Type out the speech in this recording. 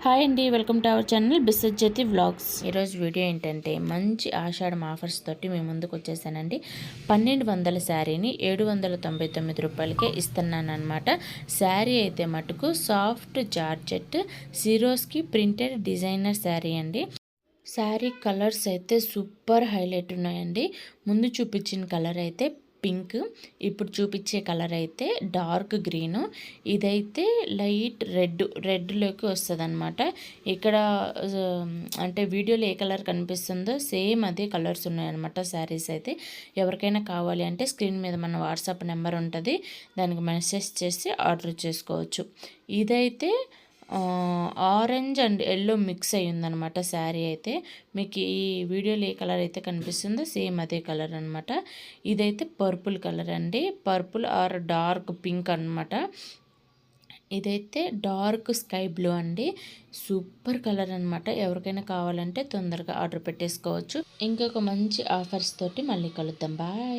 Hi అండి, welcome to our channel బిసజ్జతి vlogs. ఈరోజు వీడియో ఏంటంటే మంచి ఆషాఢం ఆఫర్స్ తోటి మేము ముందుకు వచ్చేసానండి. 1200 శారీని 799 రూపాయలకే ఇస్తున్నాను అనమాట. శారీ అయితే మటుకు soft georgette Swarovski printed designer sari అండి. శారీ కలర్స్ అయితే సూపర్ హైలైట్ ఉన్నాయండి. ముందు చూపించిన కలర్ అయితే పింక్, ఇప్పుడు చూపించే కలర్ అయితే డార్క్ గ్రీను, ఇదైతే లైట్ రెడ్లోకి వస్తుంది అనమాట. ఇక్కడ అంటే వీడియోలో ఏ కలర్ కనిపిస్తుందో సేమ్ అదే కలర్స్ ఉన్నాయన్నమాట. శారీస్ అయితే ఎవరికైనా కావాలి అంటే స్క్రీన్ మీద మన వాట్సాప్ నెంబర్ ఉంటుంది, దానికి మెసేజ్ చేసి ఆర్డర్ చేసుకోవచ్చు. ఇదైతే ఆరెంజ్ అండ్ ఎల్లో మిక్స్ అయ్యి ఉందనమాట శారీ అయితే. మీకు ఈ వీడియోలో ఏ కలర్ అయితే కనిపిస్తుందో సేమ్ అదే కలర్ అనమాట. ఇదైతే పర్పుల్ కలర్ అండి, పర్పుల్ ఆర్ డార్క్ పింక్ అనమాట. ఇదైతే డార్క్ స్కై బ్లూ అండి, సూపర్ కలర్ అనమాట. ఎవరికైనా కావాలంటే తొందరగా ఆర్డర్ పెట్టేసుకోవచ్చు. ఇంకొక మంచి ఆఫర్స్ తోటి మళ్ళీ కలుద్దాం. బాయ్.